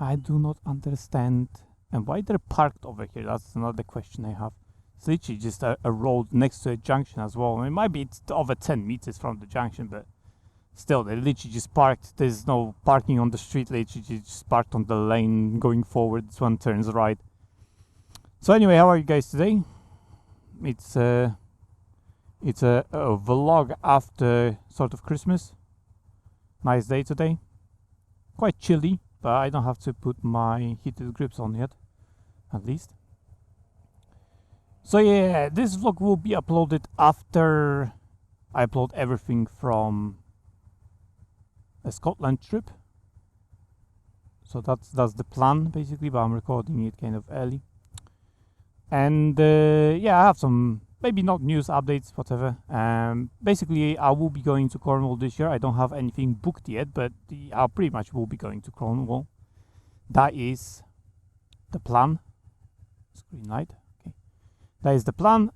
I do not understand. And why they're parked over here? That's another question I have. It's literally just a road next to a junction as well. I mean, it might be it's over 10 meters from the junction, but still, they're literally just parked. There's no parking on the street. Literally just parked on the lane going forward. This one turns right. So anyway, how are you guys today? It's a vlog after sort of Christmas. Nice day today. Quite chilly, but I don't have to put my heated grips on yet, at least. So yeah, this vlog will be uploaded after I upload everything from a Scotland trip. So that's the plan basically, but I'm recording it kind of early. And yeah, I have some maybe not news updates, whatever. Basically, I will be going to Cornwall this year. I don't have anything booked yet, but I pretty much will be going to Cornwall. That is the plan. Screen light. Okay, that is the plan.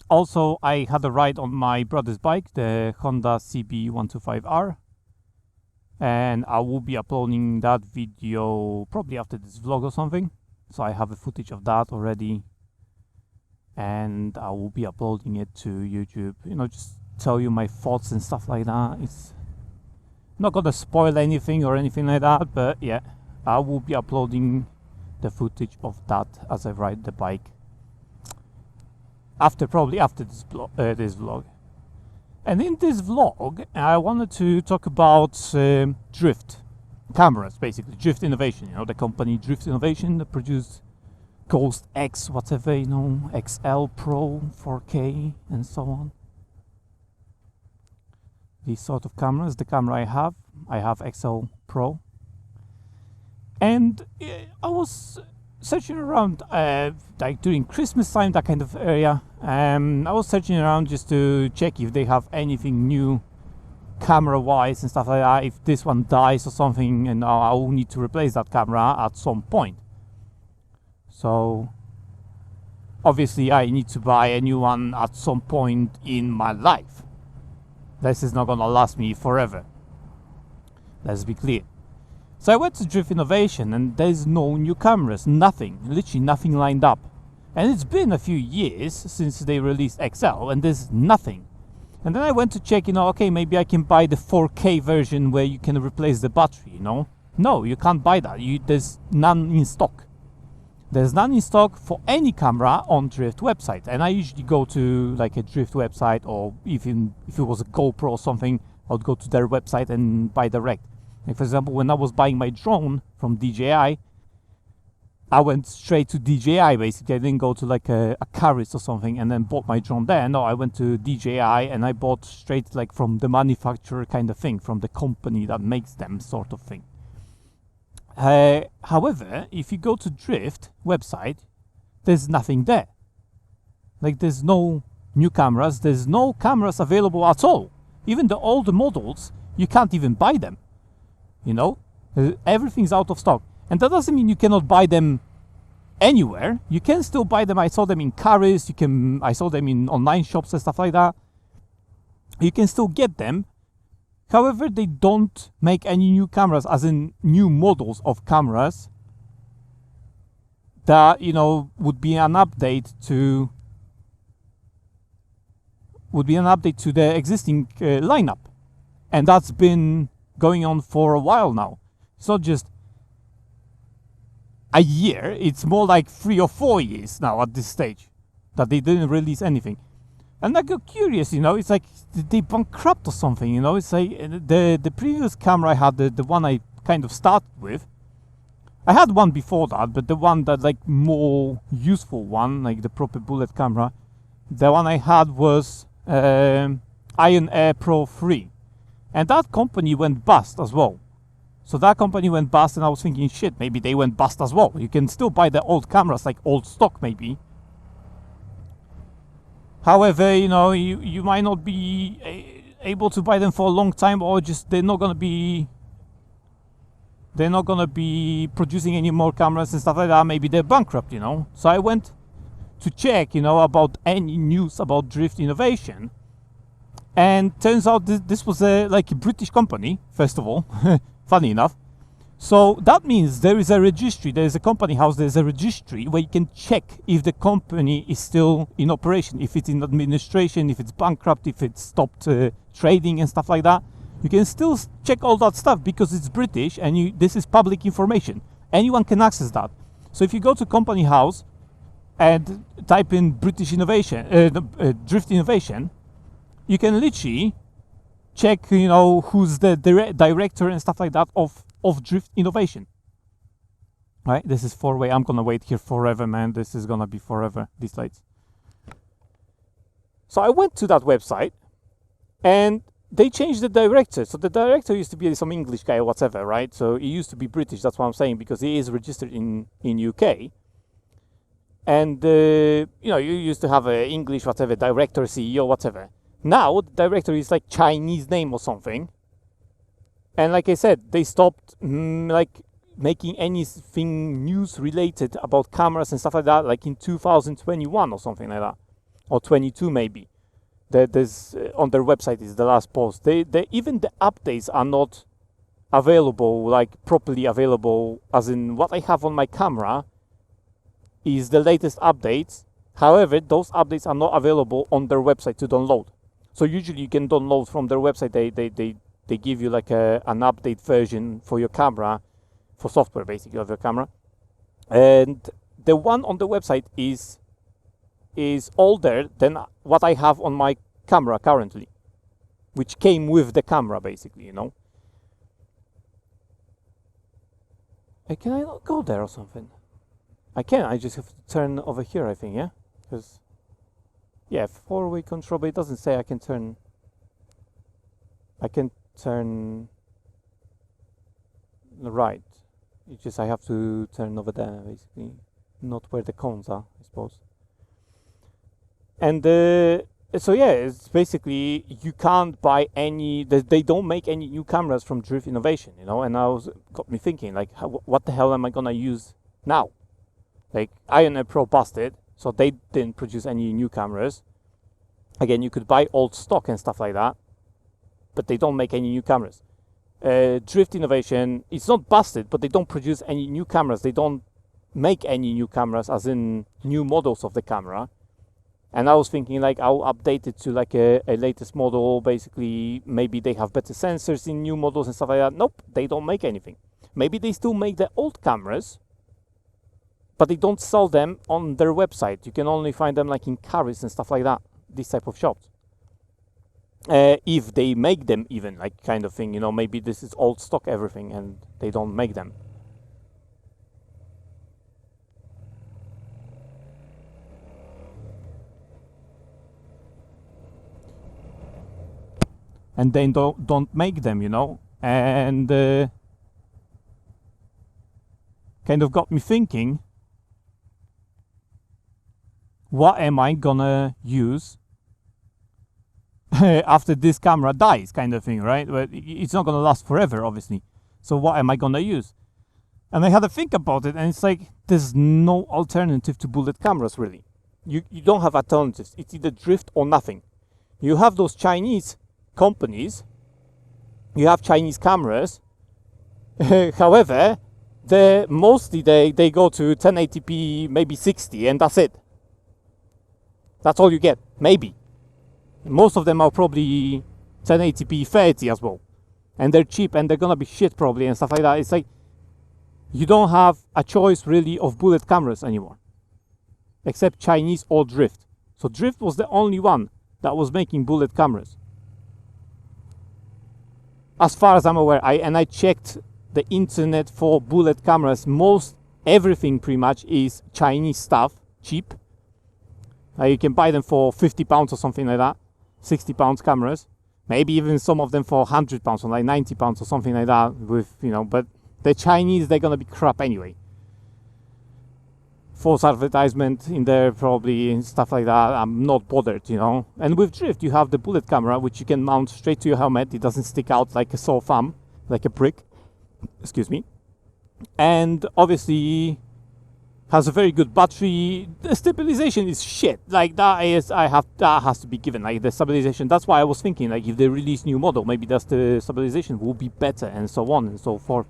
Also, I had a ride on my brother's bike, the Honda CB125R, and I will be uploading that video probably after this vlog or something. So I have a footage of that already, and I will be uploading it to YouTube. You know, just tell you my thoughts and stuff like that. It's not gonna spoil anything or anything like that, but yeah, I will be uploading the footage of that as I ride the bike. Probably after this vlog. And in this vlog, I wanted to talk about drift cameras, basically Drift Innovation. You know, the company Drift Innovation that produced Ghost X, whatever, you know, XL Pro, 4K, and so on. These sort of cameras. The camera I have XL Pro, and I was searching around like during Christmas time, that kind of area. I was searching around just to check if they have anything new camera wise and stuff like that. If this one dies or something, and I will need to replace that camera at some point. So obviously I need to buy a new one at some point in my life. This is not gonna last me forever. Let's be clear. So I went to Drift Innovation and there's no new cameras, nothing, literally nothing lined up. And it's been a few years since they released XL and there's nothing. And then I went to check, you know, okay, maybe I can buy the 4K version where you can replace the battery, you know. No, you can't buy that. There's none in stock. There's none in stock for any camera on Drift website. And I usually go to like a Drift website, or even if it was a GoPro or something, I would go to their website and buy direct. Like for example, when I was buying my drone from DJI, I went straight to DJI basically. I didn't go to like a Caris or something and then bought my drone there. No, I went to DJI and I bought straight like from the manufacturer kind of thing, from the company that makes them sort of thing. However, if you go to Drift website, there's nothing there. Like there's no new cameras, there's no cameras available at all. Even the older models, you can't even buy them. You know, everything's out of stock. And that doesn't mean you cannot buy them anywhere. You can still buy them. I saw them in Caris, I saw them in online shops and stuff like that. You can still get them. However, they don't make any new cameras, as in new models of cameras that, you know, would be an update to the existing lineup. And that's been going on for a while now. It's not just a year, it's more like 3 or 4 years now at this stage that they didn't release anything. And I got curious, you know, it's like, did they bankrupt or something, you know? It's like the previous camera I had, the one I kind of started with, I had one before that, but the one that like more useful one, like the proper bullet camera, the one I had was Iron Air Pro 3. And that company went bust as well. So that company went bust, and I was thinking, shit, maybe they went bust as well. You can still buy the old cameras, like old stock maybe. However, you know, you might not be able to buy them for a long time, or just they're not gonna be producing any more cameras and stuff like that. Maybe they're bankrupt, you know. So I went to check, you know, about any news about Drift Innovation. And turns out this was a British company, first of all, funny enough. So that means there is a registry, there is a company house, there's a registry where you can check if the company is still in operation, if it's in administration, if it's bankrupt, if it's stopped trading and stuff like that. You can still check all that stuff because it's British and this is public information. Anyone can access that. So if you go to company house and type in British innovation, drift innovation, you can literally check, who's the director and stuff like that of drift innovation. Right, this is 4-way. I'm gonna wait here forever, man. This is gonna be forever, these lights. So I went to that website and they changed the director. So the director used to be some English guy or whatever, right? So he used to be British, that's what I'm saying, because he is registered in UK. And you used to have a English whatever director, CEO, whatever. Now the director is like Chinese name or something. And like I said, they stopped making anything news related about cameras and stuff like that, like in 2021 or something like that, or 22 maybe. There's on their website is the last post. They even the updates are not available, like properly available. As in, what I have on my camera is the latest updates. However, those updates are not available on their website to download. So usually you can download from their website. They give you like an update version for your camera, for software basically of your camera. And the one on the website is older than what I have on my camera currently, which came with the camera basically, Can I not go there or something? I can, I just have to turn over here, I think, yeah? Because, yeah, 4-way control, but it doesn't say I can turn right. It's just I have to turn over there, basically, not where the cones are, I suppose. And so yeah, it's basically you can't buy any. They don't make any new cameras from Drift Innovation, And got me thinking, like, what the hell am I gonna use now? Like, Ion Pro busted, so they didn't produce any new cameras. Again, you could buy old stock and stuff like that, but they don't make any new cameras. Drift Innovation, it's not busted, but they don't produce any new cameras. They don't make any new cameras, as in new models of the camera. And I was thinking, like, I'll update it to like a latest model. Basically, maybe they have better sensors in new models and stuff like that. Nope, they don't make anything. Maybe they still make the old cameras, but they don't sell them on their website. You can only find them like in Caris and stuff like that. This type of shops. If they make them even, like, kind of thing, maybe this is old stock everything and they don't make them. And they don't make them, and kind of got me thinking, what am I gonna use after this camera dies, kind of thing, right? But it's not gonna last forever, obviously. So what am I gonna use? And I had to think about it, and it's like there's no alternative to bullet cameras, really. You don't have alternatives. It's either drift or nothing. You have those Chinese companies, you have Chinese cameras. However, mostly they go to 1080p, maybe 60, and that's it. That's all you get, maybe. Most of them are probably 1080p 30 as well, and they're cheap and they're gonna be shit probably and stuff like that. It's like you don't have a choice really of bullet cameras anymore, except Chinese or Drift. So Drift was the only one that was making bullet cameras, as far as I'm aware. I checked the internet for bullet cameras. Everything pretty much is Chinese stuff, cheap. You can buy them for £50 or something like that, £60 cameras, maybe even some of them for £100 or like £90 or something like that. But the Chinese, they're gonna be crap anyway. False advertisement in there probably and stuff like that. I'm not bothered, And with Drift, you have the bullet camera, which you can mount straight to your helmet. It doesn't stick out like a sore thumb, like a brick. Excuse me. And obviously has a very good battery. The stabilization is shit. Like that has to be given. Like the stabilization. That's why I was thinking, like, if they release new model, maybe the stabilization will be better and so on and so forth.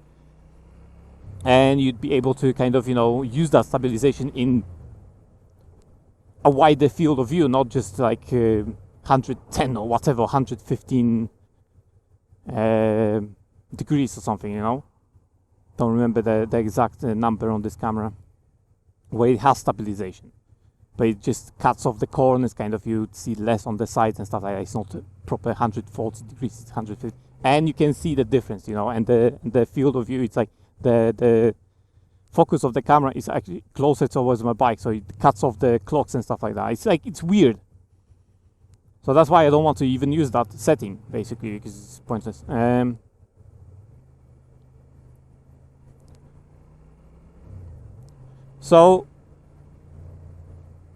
and you'd be able to kind of, you know, use that stabilization in a wider field of view, not just like 110 or whatever, 115 degrees or something, you know. Don't remember the exact number on this camera where it has stabilization, but it just cuts off the corners, kind of, you see less on the sides and stuff like that. It's not a proper 140 degrees, it's 150, and you can see the difference, you know. And the field of view, it's like the focus of the camera is actually closer towards my bike, so it cuts off the clocks and stuff like that. It's like, it's weird. So that's why I don't want to even use that setting, basically, because it's pointless. So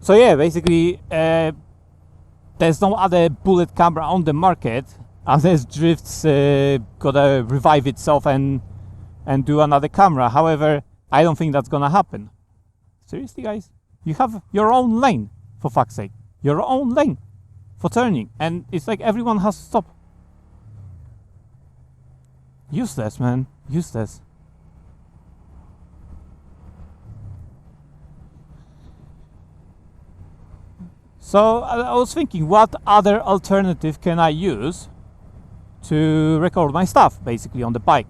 yeah, basically, there's no other bullet camera on the market unless Drift's gotta revive itself and do another camera. However, I don't think that's gonna happen. Seriously, guys? You have your own lane, for fuck's sake. Your own lane for turning, and it's like everyone has to stop. Useless, man. Useless. So I was thinking, what other alternative can I use to record my stuff, basically, on the bike?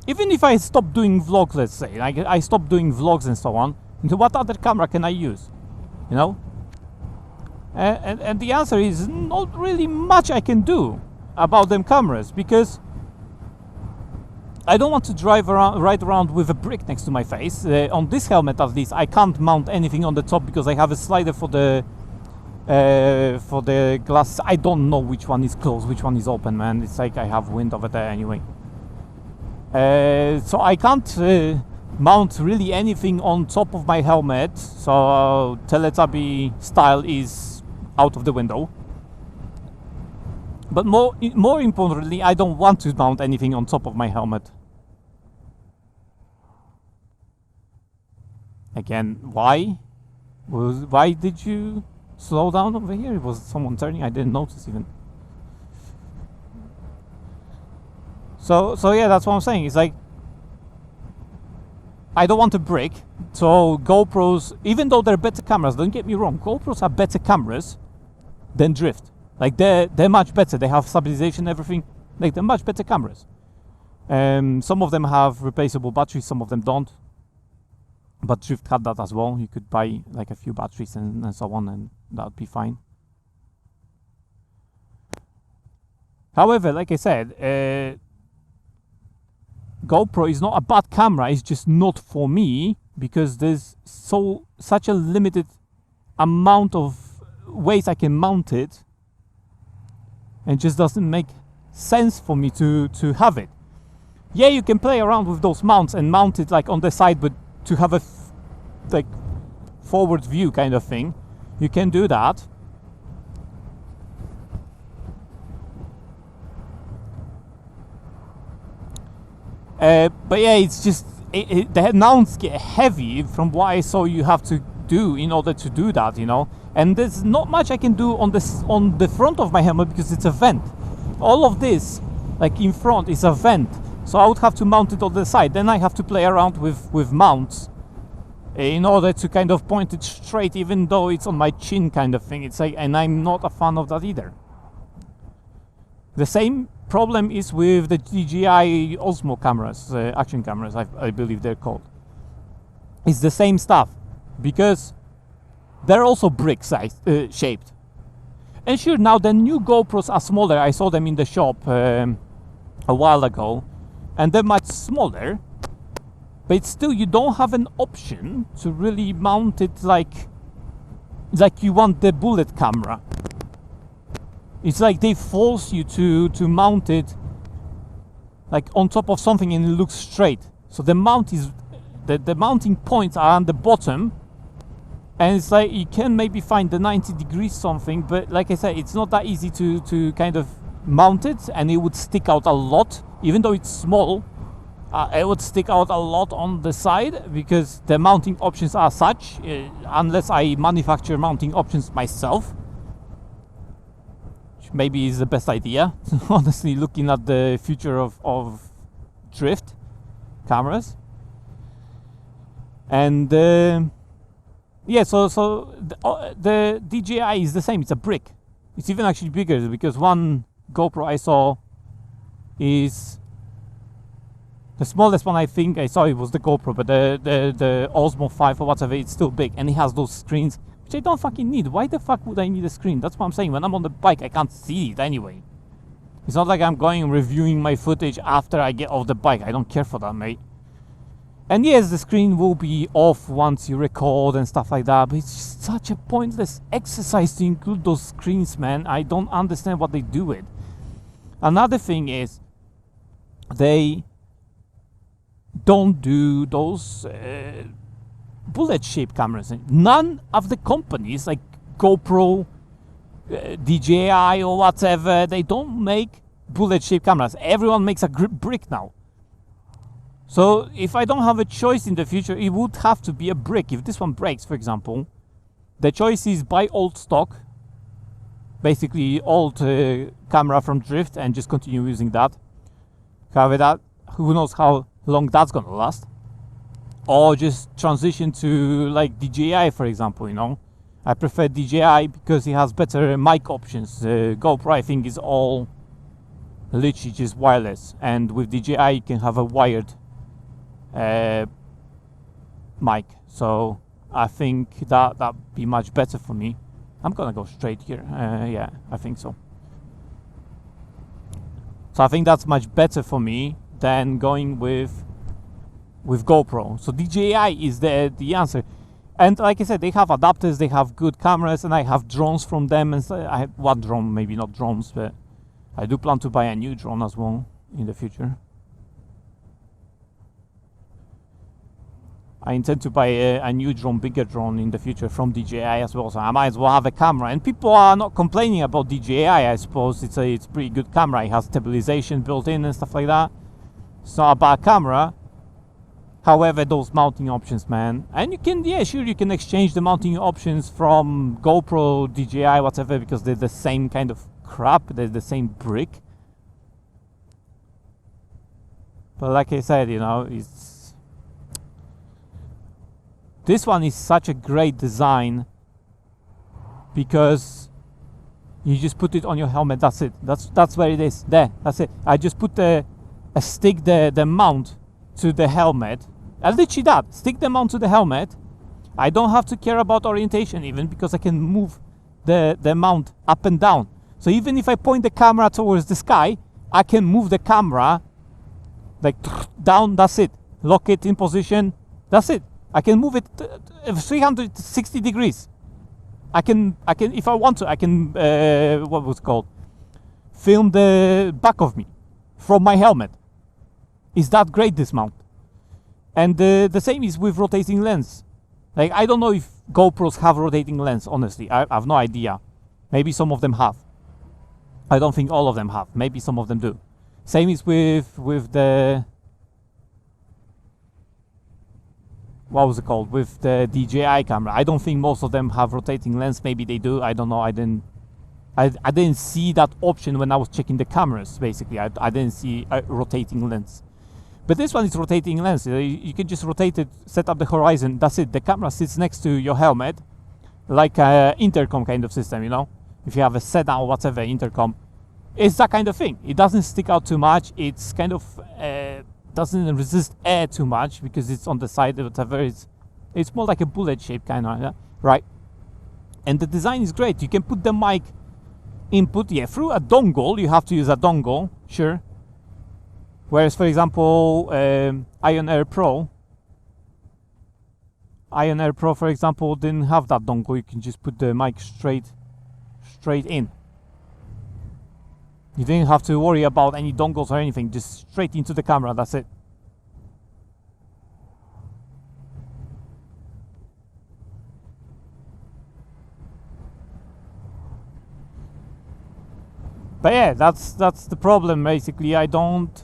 Even if I stop doing vlogs, let's say, like I stop doing vlogs and so on, what other camera can I use? You know? And the answer is not really much I can do about them cameras, because I don't want to ride around with a brick next to my face. On this helmet, at least, I can't mount anything on the top because I have a slider for the glass. I don't know which one is closed, which one is open, man. It's like I have wind over there anyway. So I can't mount really anything on top of my helmet. So Teletubby style is out of the window. But more importantly, I don't want to mount anything on top of my helmet. Again, why? Why did you slow down over here? It was someone turning. I didn't notice even. So yeah, that's what I'm saying. It's like, I don't want a brick. So GoPros, even though they're better cameras, don't get me wrong, GoPros are better cameras than Drift. Like they're much better. They have stabilization, everything. Like, they're much better cameras. Some of them have replaceable batteries, some of them don't. But Drift had that as well. You could buy like a few batteries and so on, and that would be fine. However, like I said, GoPro is not a bad camera. It's just not for me, because there's such a limited amount of ways I can mount it, and it just doesn't make sense for me to have it. Yeah, you can play around with those mounts and mount it like on the side, but to have a like forward view kind of thing, you can do that. But yeah, it's just the mounts get heavy from what I saw you have to do in order to do that, you know. And there's not much I can do on the front of my helmet, because it's a vent. All of this, like in front, is a vent. So I would have to mount it on the side. Then I have to play around with mounts in order to kind of point it straight, even though it's on my chin kind of thing. It's like, and I'm not a fan of that either. The same problem is with the DJI Osmo cameras, action cameras, I believe they're called. It's the same stuff, because they're also brick size shaped. And sure, now the new GoPros are smaller. I saw them in the shop a while ago, and they're much smaller. But still, you don't have an option to really mount it like you want the bullet camera. It's like they force you to mount it like on top of something, and it looks straight. So the mount is the mounting points are on the bottom, and it's like you can maybe find the 90 degrees something, but like I said, it's not that easy to kind of mount it, and it would stick out a lot. Even though it's small, it would stick out a lot on the side, because the mounting options are such, unless I manufacture mounting options myself, which maybe is the best idea, honestly, looking at the future of Drift cameras. And yeah, so the DJI is the same. It's a brick. It's even actually bigger because one GoPro I saw is the smallest one I think I saw. It was the GoPro, but the Osmo 5 or whatever, it's still big, and it has those screens which I don't fucking need. Why the fuck would I need a screen? That's what I'm saying. When I'm on the bike, I can't see it anyway. It's not like I'm going and reviewing my footage after I get off the bike. I don't care for that, mate. And yes, the screen will be off once you record and stuff like that, but it's just such a pointless exercise to include those screens, man. I don't understand what they do with. Another thing is, they don't do those bullet-shaped cameras. None of the companies, like GoPro, DJI or whatever, they don't make bullet-shaped cameras. Everyone makes a brick now. So if I don't have a choice in the future, it would have to be a brick. If this one breaks, for example, the choice is buy old stock, basically old camera from Drift, and just continue using that. However, that, who knows how long that's gonna last. Or just transition to like DJI, for example, you know. I prefer DJI because it has better mic options. GoPro, I think, is all literally just wireless, and with DJI you can have a wired mic, so I think that'd be much better for me. I'm gonna go straight here. Yeah, I think so. So I think that's much better for me than going with GoPro. So DJI is the answer. And like I said, they have adapters, they have good cameras, and I have drones from them. And so I have one drone, maybe not drones, but I do plan to buy a new drone as well in the future. I intend to buy a new drone, bigger drone in the future from DJI as well. So I might as well have a camera. And people are not complaining about DJI. I suppose it's a pretty good camera. It has stabilization built in and stuff like that. It's not a bad camera. However, those mounting options, man. And you can, yeah, sure, you can exchange the mounting options from GoPro, DJI, whatever, because they're the same kind of crap. They're the same brick. But like I said, you know, this one is such a great design because you just put it on your helmet. That's it. That's where it is. There. That's it. I just put a stick the mount to the helmet. And literally that. Stick the mount to the helmet. I don't have to care about orientation even because I can move the mount up and down. So even if I point the camera towards the sky, I can move the camera like down. That's it. Lock it in position. That's it. I can move it 360 degrees. I can, if I want to, I can, what was it called? Film the back of me from my helmet. Is that great, this mount? And the same is with rotating lens. Like, I don't know if GoPros have rotating lens, honestly. I have no idea. Maybe some of them have. I don't think all of them have. Maybe some of them do. Same is with the... What was it called? With the DJI camera. I don't think most of them have rotating lens. Maybe they do. I don't know. I didn't see that option when I was checking the cameras, basically. I didn't see a rotating lens. But this one is rotating lens. You can just rotate it, set up the horizon. That's it. The camera sits next to your helmet, like a intercom kind of system, you know? If you have a sedan or whatever, intercom. It's that kind of thing. It doesn't stick out too much. It's kind of... doesn't resist air too much because it's on the side or whatever. It's more like a bullet shape kind of, yeah? Right? And the design is great. You can put the mic input, yeah, through a dongle. You have to use a dongle, sure. Whereas, for example, Ion Air Pro, for example, didn't have that dongle. You can just put the mic straight in. You didn't have to worry about any dongles or anything, just straight into the camera, that's it. But yeah, that's the problem basically. I don't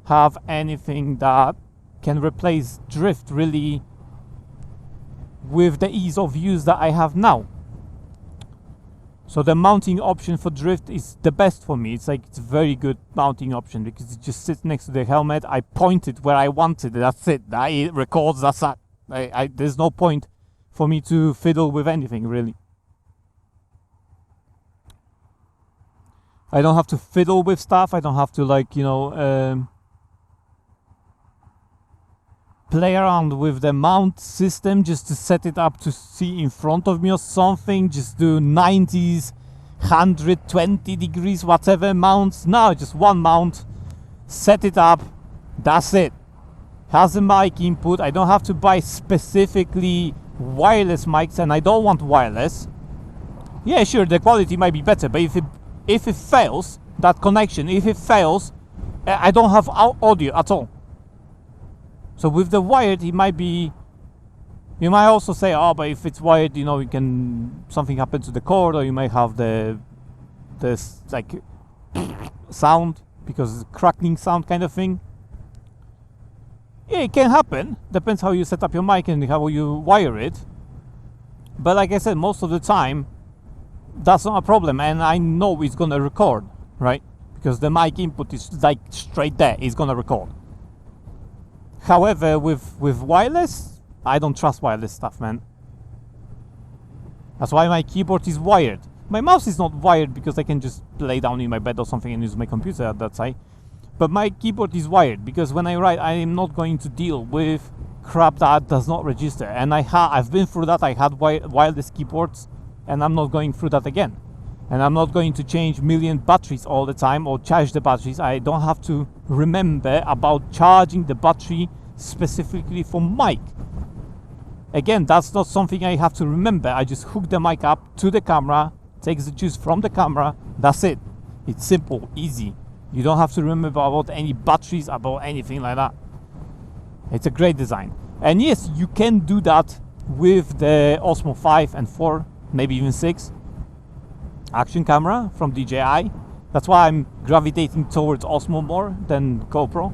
have anything that can replace Drift really with the ease of use that I have now. So the mounting option for Drift is the best for me. It's a very good mounting option because it just sits next to the helmet. I point it where I want it. That's it. It records. That's that. There's no point for me to fiddle with anything, really. I don't have to fiddle with stuff. I don't have to, like, play around with the mount system just to set it up to see in front of me or something. Just do 90s, 120 degrees, whatever mounts. No, just one mount, set it up, that's it. Has a mic input. I don't have to buy specifically wireless mics, and I don't want wireless. Yeah, sure, the quality might be better, but if it fails, that connection, if it fails, I don't have audio at all. So with the wired, it might be, you might also say, oh, but if it's wired, you can, something happen to the cord, or you may have the like sound, because it's crackling sound kind of thing. Yeah, it can happen. Depends how you set up your mic and how you wire it. But like I said, most of the time, that's not a problem, and I know it's gonna record, right? Because the mic input is like straight there, it's gonna record. However, with wireless, I don't trust wireless stuff, man. That's why my keyboard is wired. My mouse is not wired because I can just lay down in my bed or something and use my computer at that side. But my keyboard is wired because when I write, I am not going to deal with crap that does not register. And I've been through that. I had wireless keyboards, and I'm not going through that again. And I'm not going to change million batteries all the time or charge the batteries. I don't have to remember about charging the battery specifically for mic. Again, that's not something I have to remember. I just hook the mic up to the camera, takes the juice from the camera. That's it. It's simple, easy. You don't have to remember about any batteries, about anything like that. It's a great design. And yes, you can do that with the Osmo 5 and 4, maybe even 6 action camera from DJI. That's why I'm gravitating towards Osmo more than GoPro.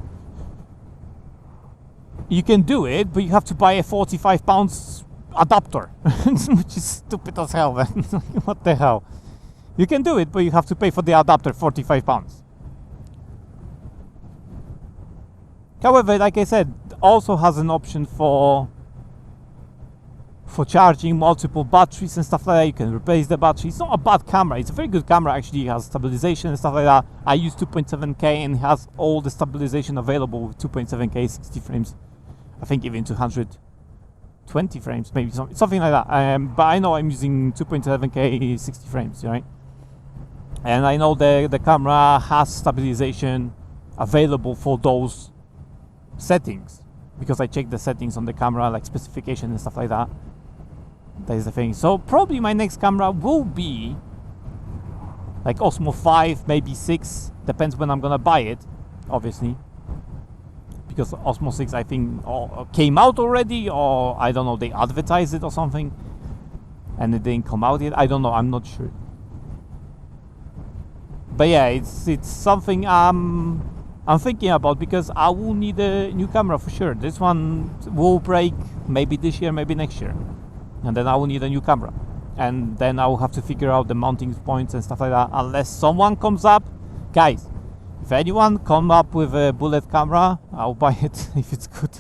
You can do it, but you have to buy a 45 pounds adapter, which is stupid as hell, man. What the hell? You can do it, but you have to pay for the adapter 45 pounds. However, like I said, also has an option for charging multiple batteries and stuff like that. You can replace the battery. It's not a bad camera. It's a very good camera, actually. It has stabilization and stuff like that. I use 2.7K and it has all the stabilization available with 2.7K 60 frames. I think even 220 frames, maybe something like that. But I know I'm using 2.7K 60 frames, right? And I know the camera has stabilization available for those settings, because I checked the settings on the camera, like specification and stuff like that. That is the thing. So probably my next camera will be like Osmo 5, maybe 6. Depends when I'm gonna buy it, obviously. Because Osmo 6, I think, came out already, or I don't know, they advertised it or something, and it didn't come out yet. I don't know. I'm not sure. But yeah, it's something I'm thinking about, because I will need a new camera for sure. This one will break maybe this year, maybe next year, and then I will need a new camera, and then I will have to figure out the mounting points and stuff like that, unless someone comes up. Guys, if anyone come up with a bullet camera, I'll buy it if it's good.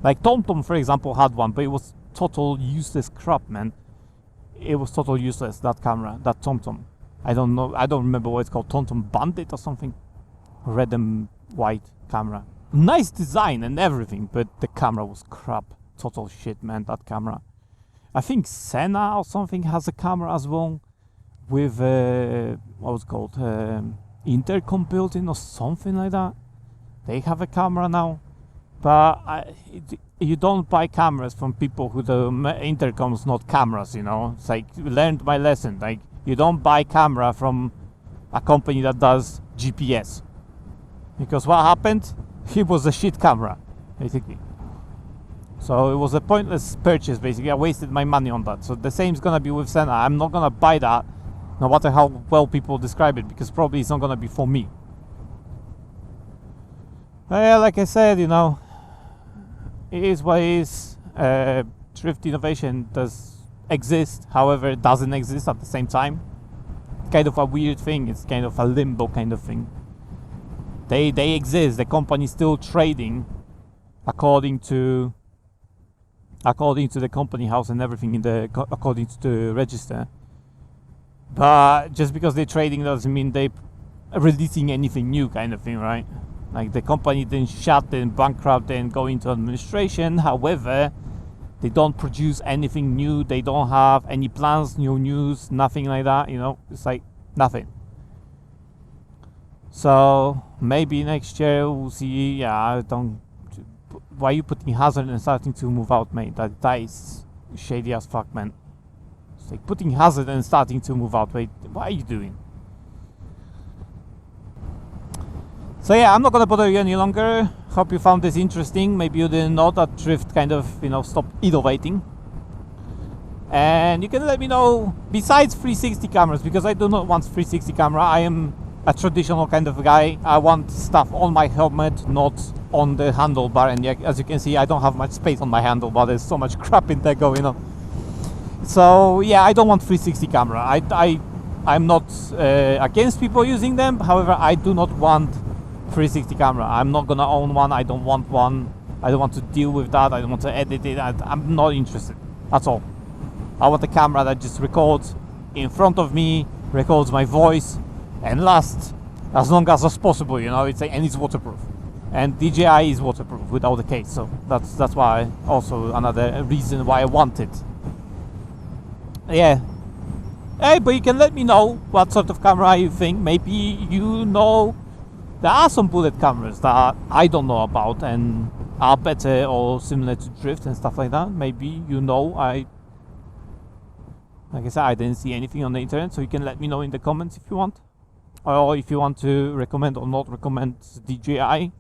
Like TomTom, for example, had one, but it was total useless crap, man. It was total useless, that camera, that TomTom. I don't know, I don't remember what it's called, TomTom Bandit or something. Red and white camera. Nice design and everything, but the camera was crap. Total shit, man, that camera. I think Senna or something has a camera as well with what was it called, intercom built in or something like that. They have a camera now, but you don't buy cameras from people who do intercoms, not cameras. It's like, learned my lesson. Like, you don't buy camera from a company that does GPS, because what happened? It was a shit camera, basically. So it was a pointless purchase, basically. I wasted my money on that. So the same is gonna be with Senna. I'm not gonna buy that, no matter how well people describe it, because probably it's not gonna be for me. Yeah, like I said, it is what it is. Thrift innovation does exist, however, it doesn't exist at the same time. It's kind of a weird thing. It's kind of a limbo kind of thing. They exist. The company is still trading according to according to the company house and everything according to the register. But just because they're trading doesn't mean they're releasing anything new, kind of thing, right? Like the company didn't shut, didn't bankrupt, didn't go into administration. However, they don't produce anything new. They don't have any plans, new news, nothing like that. You know, it's like nothing. So maybe next year we'll see. Yeah, I don't. Why are you putting hazard and starting to move out, mate? That is shady as fuck, man. It's like putting hazard and starting to move out. Wait, what are you doing? So yeah, I'm not gonna bother you any longer. Hope you found this interesting. Maybe you didn't know that Drift kind of, stopped innovating. And you can let me know, besides 360 cameras, because I do not want 360 camera. I am a traditional kind of guy. I want stuff on my helmet, not on the handlebar. And yeah, as you can see, I don't have much space on my handlebar. There's so much crap in there going on. So yeah, I don't want 360 camera. I'm not against people using them. However, I do not want 360 camera. I'm not gonna own one. I don't want one. I don't want to deal with that. I don't want to edit it. I'm not interested. That's all. I want a camera that just records in front of me, records my voice, and lasts as long as possible. And it's waterproof. And DJI is waterproof without the case. So that's why also another reason why I want it. Yeah. Hey, but you can let me know what sort of camera you think. Maybe there are some bullet cameras that I don't know about and are better or similar to Drift and stuff like that. Maybe like I said, I didn't see anything on the internet, so you can let me know in the comments if you want. Or if you want to recommend or not recommend DJI, you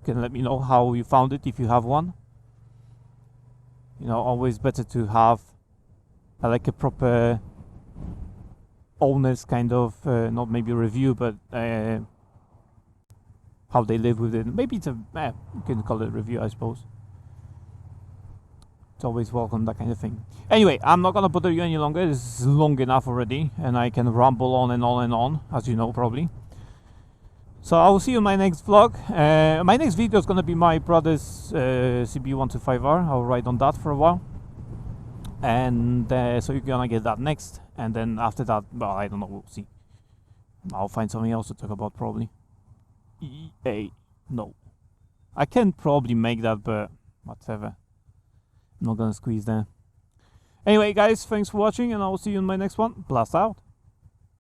can let me know how you found it if you have one. Always better to have a proper owner's kind of, not maybe review, but how they live with it. Maybe it's you can call it a review, I suppose. It's always welcome, that kind of thing. Anyway, I'm not gonna bother you any longer. This is long enough already, and I can ramble on and on and on, as you know probably. So I will see you in my next vlog. My next video is gonna be my brother's CB125R. I'll ride on that for a while, and so you're gonna get that next. And then after that, well, I don't know. We'll see. I'll find something else to talk about probably. No, I can probably make that, but whatever. I'm not gonna squeeze there. Anyway, guys, thanks for watching, and I will see you in my next one. Blast out.